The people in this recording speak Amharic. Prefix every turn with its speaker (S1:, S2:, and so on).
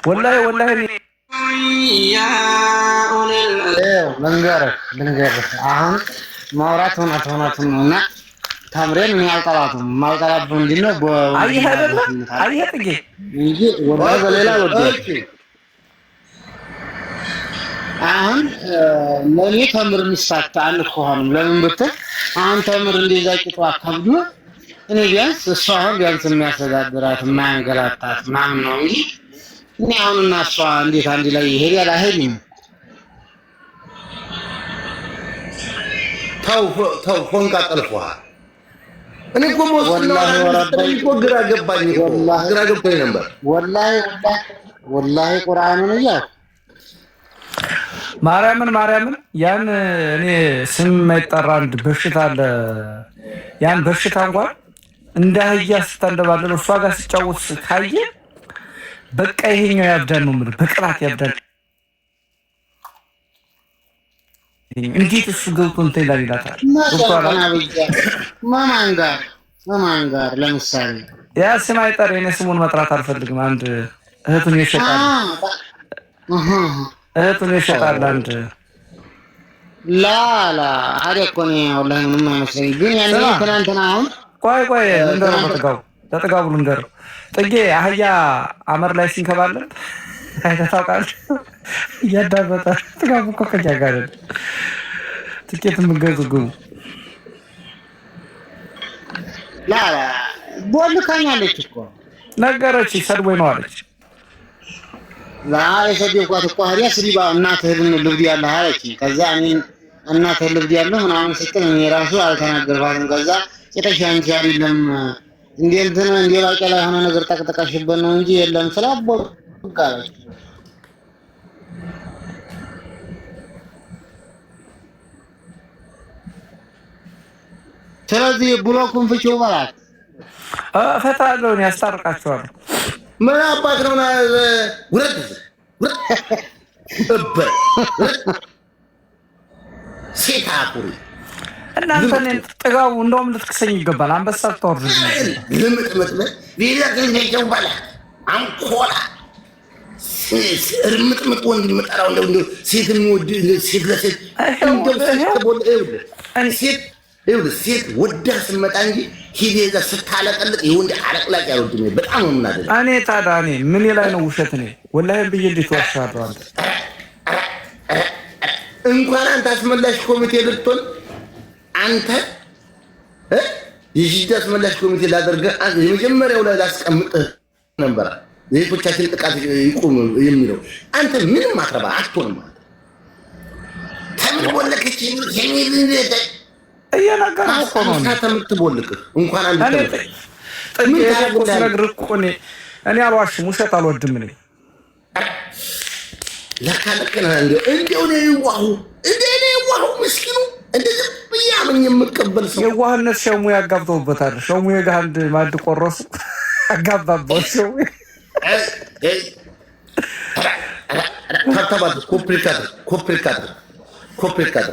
S1: والله
S2: يا أولي
S3: ልንገርህ አሁን ማውራት ሆናቱና ታምሬን ምን ያልጠላቱም ማልጠላት ምንድነው
S1: አየህ አይደለ አየህ ጥጌ
S3: እንጂ ወላሂ በሌላ ወደህ አሁን ለኔ ተምር የሚሳታ አንኮንም ለምን ብትል አሁን ተምር እንደዛ ቂጧ ከብዶ እኔ ቢያንስ እሷ አሁን ቢያንስ የሚያስተዳድራት ማንገላታት ማን ነው እንጂ እኔ አሁን እና እሷ እንዴት አንድ ላይ ይሄዳል አይሄድም?
S4: ተው ፎንቃ ጠልፏል። እኔ እኮ ወላሂ ወራባይ እኮ ግራ ገባኝ ነበር
S3: ወላሂ ቁርአኑን እያልኩ
S1: ማርያምን ያን እኔ ስም የማይጠራ አንድ በሽታ አለ። ያን በሽታ እንኳን እንደ አህያ ስተንደባለለ እሷ ጋር ሲጫወት ካየ በቃ ይሄኛው ያብዳል ነው የምልህ። በቅላት ያብዳል። እንዴት እሱ ገብቶ እንትን ይላል ይላታል።
S3: ማን ጋር ለምሳሌ
S1: ያ ስም አይጠር የኔ ስሙን መጥራት አልፈልግም። አንድ እህቱን ይሸጣል አንድ
S3: ላ አደኮኔ ወላሂ ምንም አይመስለኝ። ግን ያኔ ትናንትና አሁን
S1: ቆይ ልንገረው ለጥጋቡ ልንገረው። ጥጌ አህያ አመር ላይ ሲንከባለን አይተታውቃለህ? እያዳመጠ ጥጋቡ እኮ ከኛ ጋር አይደል? ትኬት የምትገዙ ግቡ።
S3: ላ ቦልካኛለች እኮ
S1: ነገረች። ሰድቦኝ ነው አለች።
S3: ላ የሰደብኳት እኮ ሀዲያ ስሪባ እናትህን ልብድ ያለህ አለች። ከዛ እኔ እናትህን ልብድ ያለህ ምናምን ስትል እኔ ራሱ አልተናገርኳትም። ከዛ ጭራሽ አንቺ አይደለም እንደ ባቄላ የሆነ ነገር ጠቅጥቀሽበት ነው እንጂ የለም ስላቦቃለች። ስለዚህ ብሎኩን ፍቺው ማለት
S1: እፈታለሁ፣ እኔ ያስታርቃቸዋለሁ።
S4: ምን አባት ነው ውረድ ሴት አኩሪ
S1: እናንተ ጥጋቡ እንደውም ልትክሰኝ ይገባል። አንበሳ ተወርድ
S4: ልምጥምጥ ሌላ ግን ይጀምባል አንኮላ እርምጥምጥ ወንድ የምጠራው እንደው ሴት የሚወድ ሴት ለሴት ሴት ወዳ ስመጣ እንጂ ሂዴዛ ስታለቀልቅ የወንድ አለቅላቅ ያልወድም በጣም ነው ምናደድ።
S1: እኔ ታዲያ እኔ ምን ላይ ነው ውሸት? እኔ ወላሂ ብዬ እንዴት ዋሻለሁ? አንተ
S4: እንኳን አንተ አስመላሽ ኮሚቴ ልትሆን አንተ የጂዳ አስመላሽ ኮሚቴ ላደርገህ የመጀመሪያው ላይ ላስቀምጥህ ነበር። የቶቻችን ጥቃት ይቆም የሚለው አንተ ምንም አትረባ አትሆንም ማለት ተምን ወለከች የሚል እንደ
S1: እየነገርኩህ እኮ ነው።
S4: የምትቦልቅህ እንኳን አንድ
S1: ነግርህ እኮ እኔ አልዋሽም፣ ውሸት አልወድም። እኔ
S4: ለካ ነህ እንደው ነው ምስኪኑ እንደዚህ ብያምን የምቀበል ሰው
S1: የዋህነት ሸሙ ያጋብተውበታል። ሸሙ ጋር አንድ ማድ ቆረሱ አጋባባው ሸሙ
S4: ታታባት ኮፕሪካት